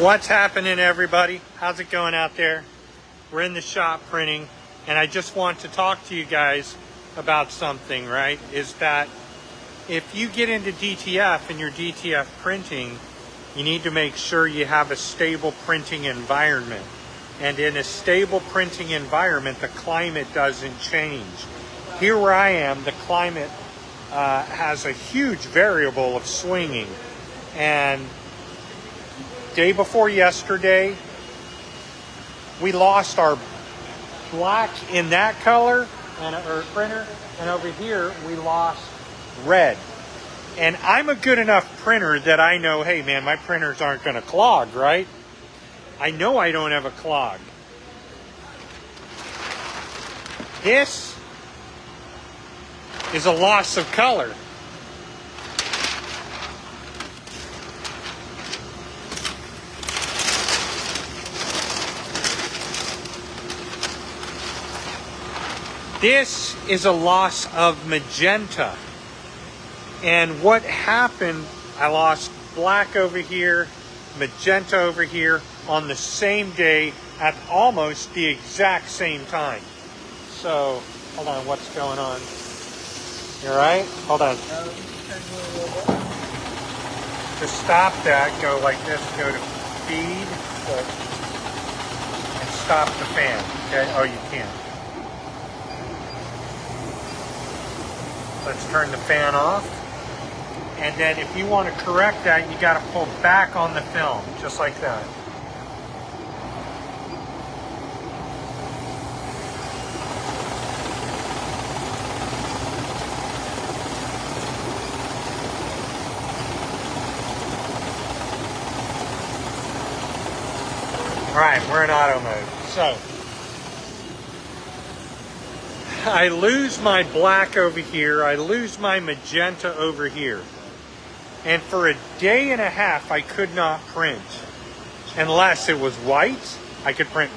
What's happening, everybody? How's it going out there? We're in the shop printing, and I just want to talk to you guys about something, right? Is that if you get into DTF and you're DTF printing, you need to make sure you have a stable printing environment. And in a stable printing environment, the climate doesn't change. Here where I am, the climate has a huge variable of swinging. And day before yesterday, we lost our black in that color or printer, and over here we lost red. And I'm a good enough printer that I know, hey man, my printers aren't going to clog, right? I know I don't have a clog. This is a loss of color. This is a loss of magenta. And what happened, I lost black over here, magenta over here on the same day at almost the exact same time. So, hold on, what's going on? You all right? Hold on. To stop that, go like this, go to feed, and stop the fan, okay? Oh, you can't. Let's turn the fan off. And then if you want to correct that, you got to pull back on the film, just like that. All right, we're in auto mode. So, I lose my black over here, I lose my magenta over here. And for a day and a half, I could not print. Unless it was white, I could print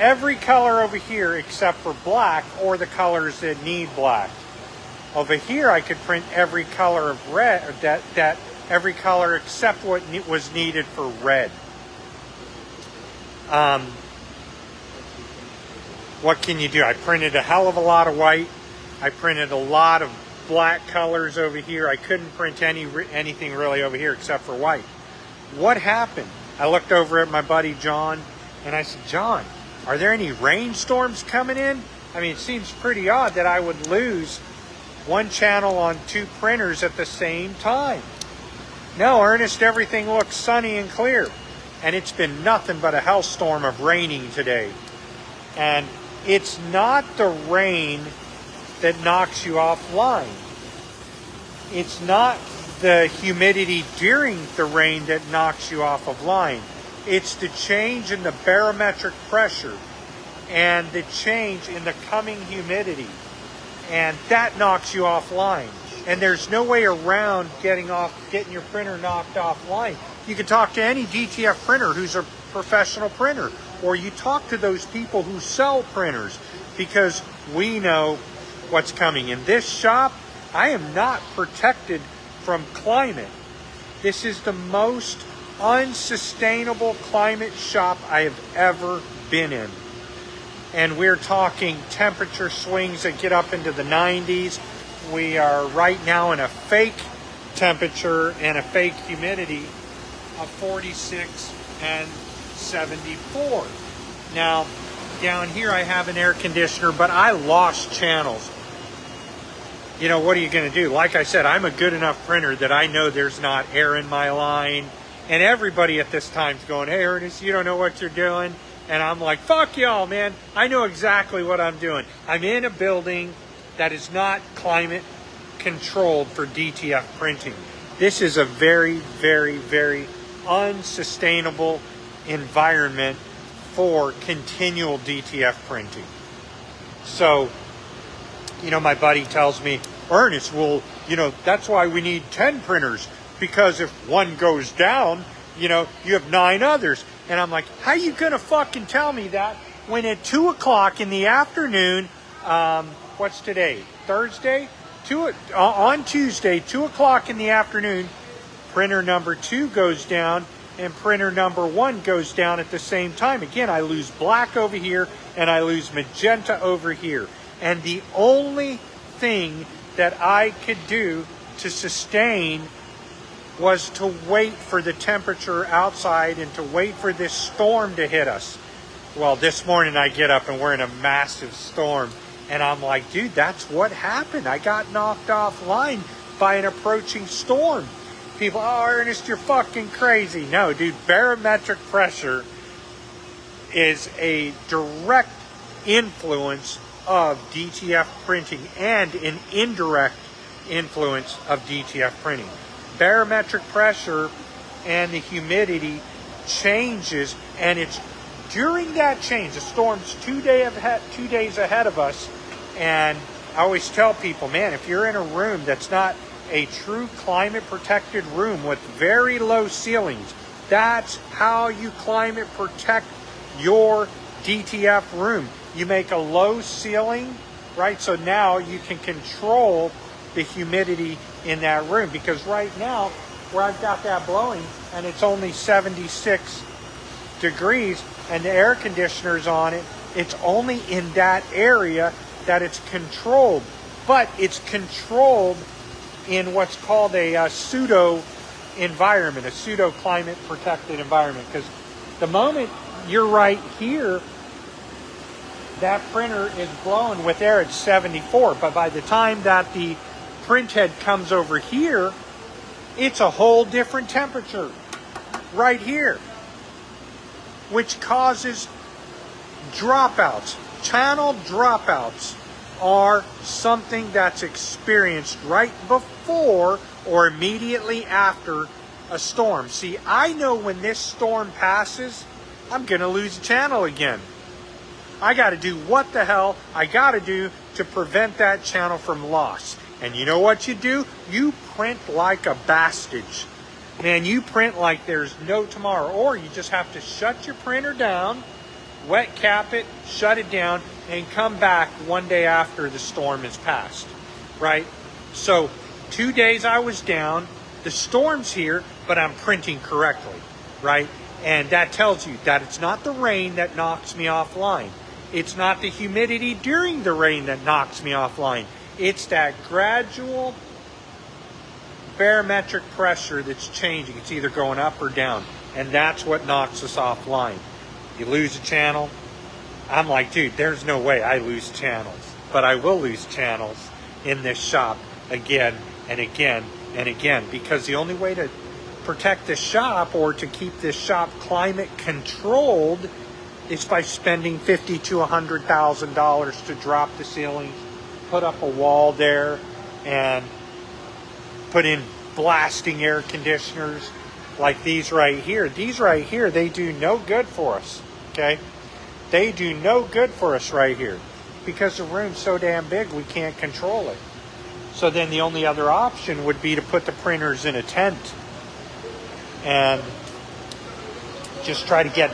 every color over here except for black or the colors that need black. Over here, I could print every color of red, every color except what was needed for red. What can you do? I printed a hell of a lot of white. I printed a lot of black colors over here. I couldn't print anything really over here except for white. What happened? I looked over at my buddy John and I said, John, are there any rainstorms coming in? I mean, it seems pretty odd that I would lose one channel on two printers at the same time. No, Ernest, everything looks sunny and clear. And it's been nothing but a hellstorm of raining today. And it's not the rain that knocks you offline. It's not the humidity during the rain that knocks you off of line. It's the change in the barometric pressure and the change in the coming humidity. And that knocks you offline. And there's no way around getting your printer knocked offline. You can talk to any DTF printer who's a professional printer, or you talk to those people who sell printers, because we know what's coming. In this shop, I am not protected from climate. This is the most unsustainable climate shop I have ever been in. And we're talking temperature swings that get up into the 90s. We are right now in a fake temperature and a fake humidity of 46 and 74. Now, down here I have an air conditioner, but I lost channels. You know, what are you going to do? Like I said, I'm a good enough printer that I know there's not air in my line. And everybody at this time's going, hey, Ernest, you don't know what you're doing. And I'm like, fuck y'all, man. I know exactly what I'm doing. I'm in a building that is not climate controlled for DTF printing. This is a very, very, very unsustainable environment for continual DTF printing. So, you know, my buddy tells me, Ernest, well, you know, that's why we need 10 printers, because if one goes down, you know, you have 9 others. And I'm like, how you gonna fucking tell me that when at 2 o'clock in the afternoon, what's today? Thursday? On Tuesday, 2 o'clock in the afternoon, printer number 2 goes down, and printer number 1 goes down at the same time. Again, I lose black over here and I lose magenta over here. And the only thing that I could do to sustain was to wait for the temperature outside and to wait for this storm to hit us. Well, this morning I get up and we're in a massive storm. And I'm like, dude, that's what happened. I got knocked offline by an approaching storm. People, oh, Ernest, you're fucking crazy. No, dude, barometric pressure is a direct influence of DTF printing and an indirect influence of DTF printing. Barometric pressure and the humidity changes, and it's during that change, the storm's 2 days ahead of us, and I always tell people, man, if you're in a room that's not a true climate protected room with very low ceilings, that's how you climate protect your DTF room. You make a low ceiling, right? So now you can control the humidity in that room, because right now where I've got that blowing and it's only 76 degrees and the air conditioner's on it, it's only in that area that it's controlled, but it's controlled in what's called a pseudo environment, a pseudo climate protected environment. Because the moment you're right here, that printer is blowing with air at 74, but by the time that the print head comes over here, it's a whole different temperature right here, which causes dropouts. Channel dropouts are something that's experienced right before or immediately after a storm. See, I know when this storm passes, I'm going to lose a channel again. I got to do what the hell I got to do to prevent that channel from loss. And you know what you do? You print like a bastage. Man, you print like there's no tomorrow. Or you just have to shut your printer down, wet cap it, shut it down, and come back one day after the storm has passed, right? So 2 days I was down, the storm's here, but I'm printing correctly, right? And that tells you that it's not the rain that knocks me offline. It's not the humidity during the rain that knocks me offline. It's that gradual barometric pressure that's changing. It's either going up or down, and that's what knocks us offline. You lose a channel. I'm like, dude, there's no way I lose channels, but I will lose channels in this shop again and again and again, because the only way to protect the shop or to keep this shop climate controlled is by spending $50,000 to $100,000 to drop the ceiling, put up a wall there, and put in blasting air conditioners like these right here. These right here, they do no good for us, okay? They do no good for us right here because the room's so damn big we can't control it. So then the only other option would be to put the printers in a tent and just try to get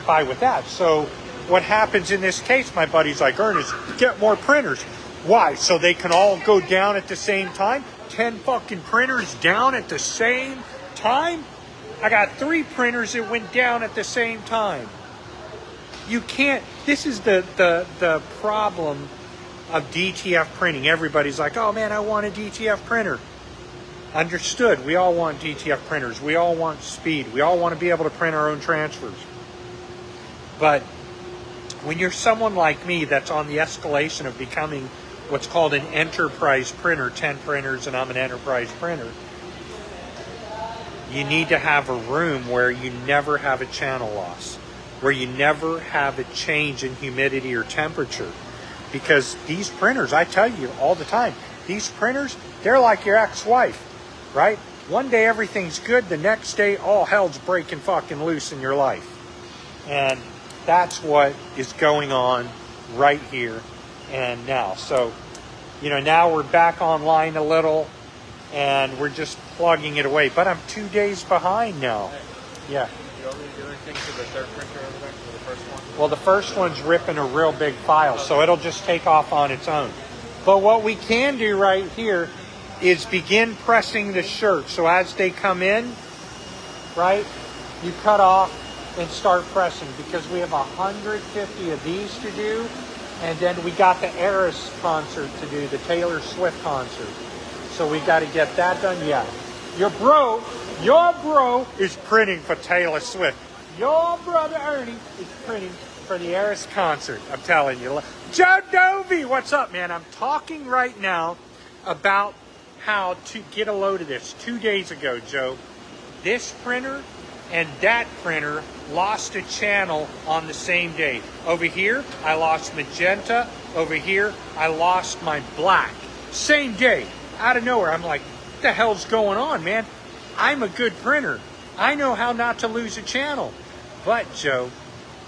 by with that. So what happens in this case, my buddy's like, Ernest, get more printers. Why? So they can all go down at the same time? 10 fucking printers down at the same time? I got 3 printers that went down at the same time. You can't, this is the problem of DTF printing. Everybody's like, oh man, I want a DTF printer. Understood, we all want DTF printers. We all want speed. We all want to be able to print our own transfers. But when you're someone like me that's on the escalation of becoming what's called an enterprise printer, 10 printers, and I'm an enterprise printer, you need to have a room where you never have a channel loss, where you never have a change in humidity or temperature. Because these printers, I tell you all the time, these printers, they're like your ex-wife, right? One day everything's good, the next day all hell's breaking fucking loose in your life. And that's what is going on right here and now. So, you know, now we're back online a little and we're just plugging it away. But I'm 2 days behind now. Yeah. You want me to do anything to the third printer over there, for the first one? Well, the first one's ripping a real big file, so it'll just take off on its own. But what we can do right here is begin pressing the shirt. So as they come in, right, you cut off and start pressing, because we have 150 of these to do. And then we got the Eras concert to do, the Taylor Swift concert. So we got to get that done. Yeah. Your bro is printing for Taylor Swift. Your brother Ernie is printing for the Eras concert. I'm telling you. Joe Dovey, what's up, man? I'm talking right now about how to get a load of this. 2 days ago, Joe, this printer and that printer lost a channel on the same day. Over here, I lost magenta. Over here, I lost my black. Same day, out of nowhere. I'm like, what the hell's going on, man? I'm a good printer. I know how not to lose a channel. But, Joe,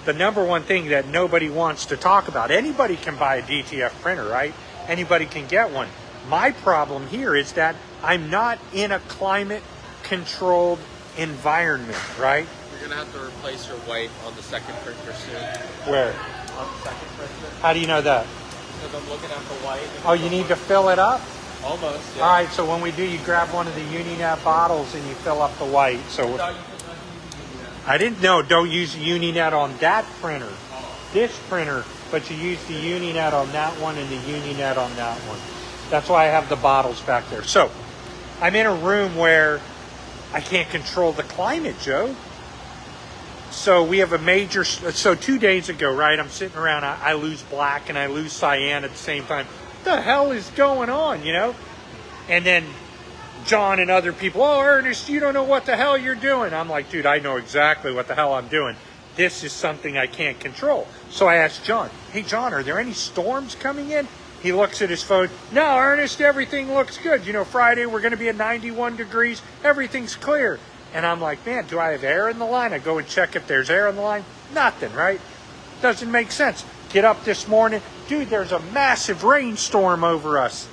the number one thing that nobody wants to talk about, anybody can buy a DTF printer, right? Anybody can get one. My problem here is that I'm not in a climate-controlled environment, right? You're going to have to replace your white on the second printer soon. Where? On the second printer. How do you know that? Because I'm looking at the white. Oh, you need to fill it up? Almost, yeah. All right, so when we do, you grab one of the Uninet bottles and you fill up the white. So I didn't know, don't use Uninet on that printer, this printer, but you use the Uninet on that one and the Uninet on that one. That's why I have the bottles back there. So I'm in a room where I can't control the climate, Joe. So we have a major, so 2 days ago, right, I'm sitting around, I lose black and I lose cyan at the same time. What the hell is going on, you know? And then John and other people, oh, Ernest, you don't know what the hell you're doing. I'm like, dude, I know exactly what the hell I'm doing. This is something I can't control. So I asked John, hey, John, are there any storms coming in? He looks at his phone. No, Ernest, everything looks good. You know, Friday we're going to be at 91 degrees. Everything's clear. And I'm like, man, do I have air in the line? I go and check if there's air in the line. Nothing, right? Doesn't make sense. Get up this morning. Dude, there's a massive rainstorm over us.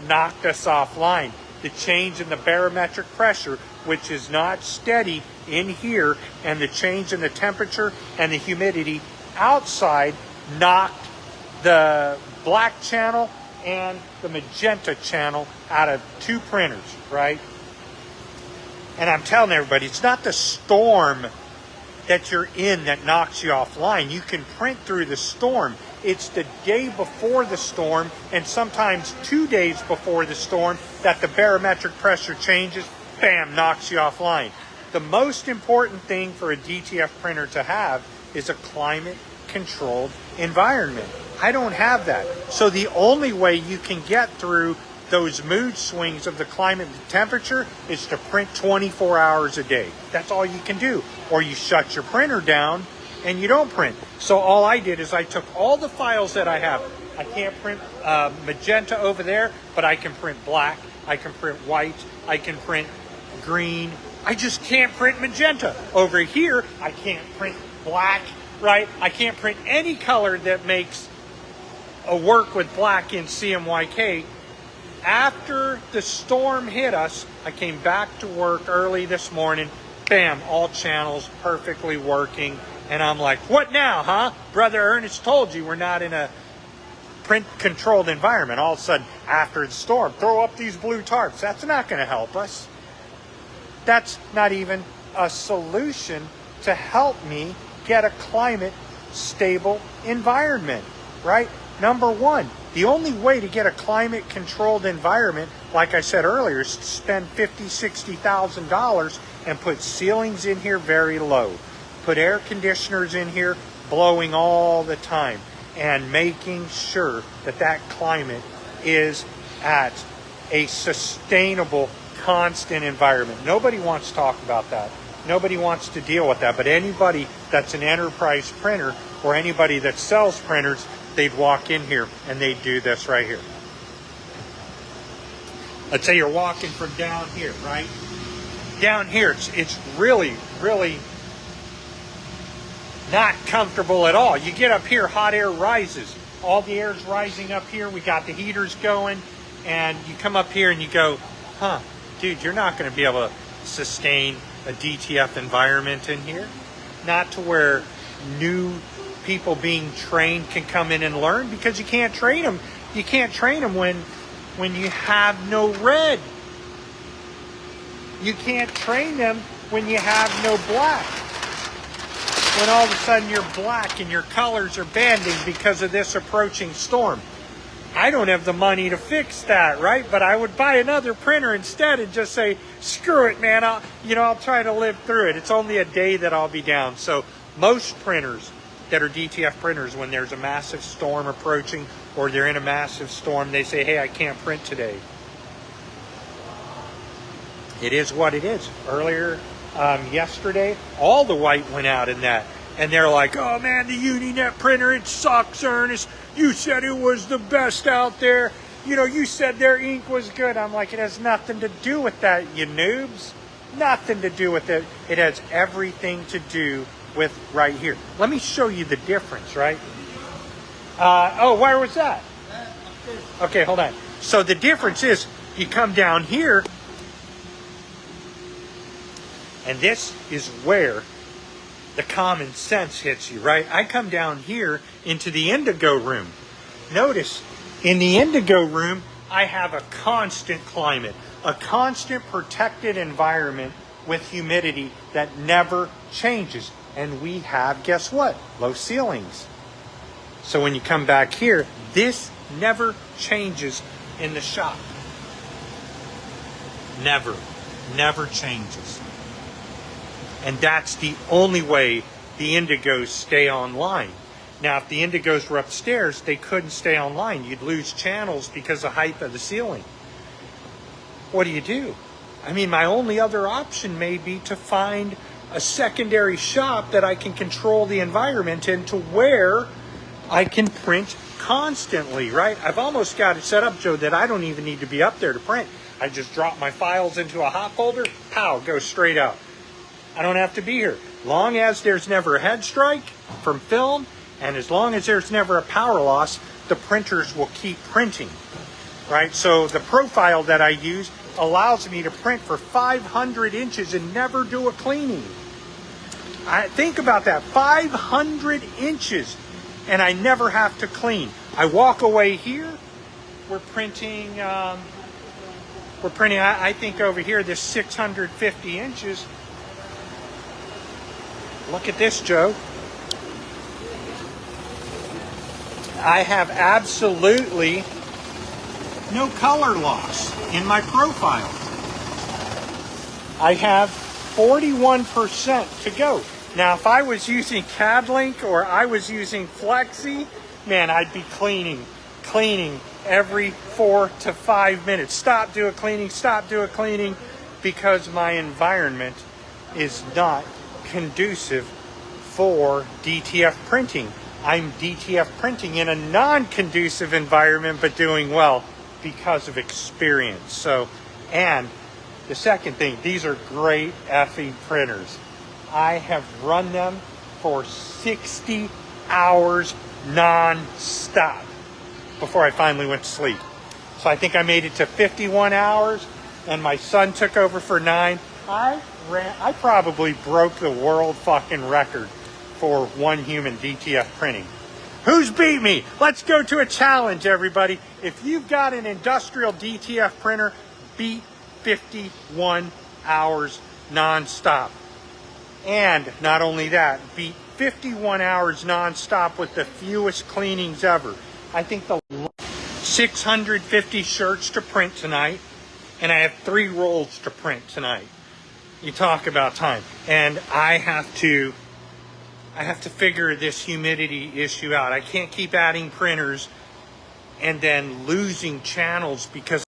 Knocked us offline. The change in the barometric pressure, which is not steady in here, and the change in the temperature and the humidity outside knocked the black channel and the magenta channel out of 2 printers, right? And I'm telling everybody, it's not the storm that you're in that knocks you offline. You can print through the storm. It's the day before the storm, and sometimes 2 days before the storm, that the barometric pressure changes, bam, knocks you offline. The most important thing for a DTF printer to have is a climate-controlled environment. I don't have that. So the only way you can get through those mood swings of the climate and the temperature is to print 24 hours a day. That's all you can do. Or you shut your printer down and you don't print. So all I did is I took all the files that I have. I can't print magenta over there, but I can print black, I can print white, I can print green. I just can't print magenta. Over here, I can't print black, right? I can't print any color that makes a work with black in CMYK. After the storm hit us, I came back to work early this morning. Bam, all channels perfectly working. And I'm like, what now, huh? Brother Ernest told you we're not in a print-controlled environment. All of a sudden, after the storm, throw up these blue tarps. That's not going to help us. That's not even a solution to help me get a climate-stable environment, right? Number one, the only way to get a climate-controlled environment, like I said earlier, is to spend $50,000, $60,000 and put ceilings in here very low. Put air conditioners in here blowing all the time and making sure that that climate is at a sustainable, constant environment. Nobody wants to talk about that. Nobody wants to deal with that. But anybody that's an enterprise printer or anybody that sells printers, they'd walk in here and they'd do this right here. Let's say you're walking from down here, right? Down here, it's really, really not comfortable at all. You get up here, hot air rises. All the air's rising up here. We got the heaters going, and you come up here and you go, huh, dude, you're not going to be able to sustain a DTF environment in here. Not to where new people being trained can come in and learn, because you can't train them. You can't train them when you have no red. You can't train them when you have no black. when all of a sudden you're black and your colors are bending because of this approaching storm. I don't have the money to fix that, right? But I would buy another printer instead and just say, screw it, man. I'll try to live through it. It's only a day that I'll be down. So most printers that are DTF printers, when there's a massive storm approaching or they're in a massive storm, they say, hey, I can't print today. It is what it is. Earlier, yesterday, all the white went out in that. And they're like, oh man, the Uninet printer, it sucks, Ernest. You said it was the best out there. You said their ink was good. I'm like, it has nothing to do with that, you noobs. Nothing to do with it. It has everything to do with right here. Let me show you the difference, right? Where was that? Okay, hold on. So the difference is, you come down here, and this is where the common sense hits you, right? I come down here into the indigo room. Notice, in the indigo room, I have a constant climate, a constant protected environment with humidity that never changes. And we have, guess what? Low ceilings. So when you come back here, this never changes in the shop. Never changes. And that's the only way the indigos stay online. Now, if the indigos were upstairs, they couldn't stay online. You'd lose channels because of the height of the ceiling. What do? I mean, my only other option may be to find a secondary shop that I can control the environment in to where I can print constantly, right? I've almost got it set up, Joe, that I don't even need to be up there to print. I just drop my files into a hot folder, pow, goes straight out. I don't have to be here. Long as there's never a head strike from film, and as long as there's never a power loss, the printers will keep printing, right? So the profile that I use allows me to print for 500 inches and never do a cleaning. Think about that, 500 inches, and I never have to clean. I walk away here, we're printing, I think over here, this 650 inches. Look at this, Joe. I have absolutely no color loss in my profile. I have 41% to go. Now, if I was using CADLink or I was using Flexi, man, I'd be cleaning every 4 to 5 minutes. Stop, do a cleaning, because my environment is not conducive for DTF printing. I'm DTF printing in a non-conducive environment, but doing well because of experience. So, and the second thing, these are great effing printers. I have run them for 60 hours non-stop before I finally went to sleep. So I think I made it to 51 hours, and my son took over for 9. I probably broke the world fucking record for one human DTF printing. Who's beat me? Let's go to a challenge, everybody. If you've got an industrial DTF printer, beat 51 hours non-stop. And not only that, beat 51 hours non-stop with the fewest cleanings ever. I think the 650 shirts to print tonight, and I have 3 rolls to print tonight. You talk about time. And I have to figure this humidity issue out. I can't keep adding printers and then losing channels because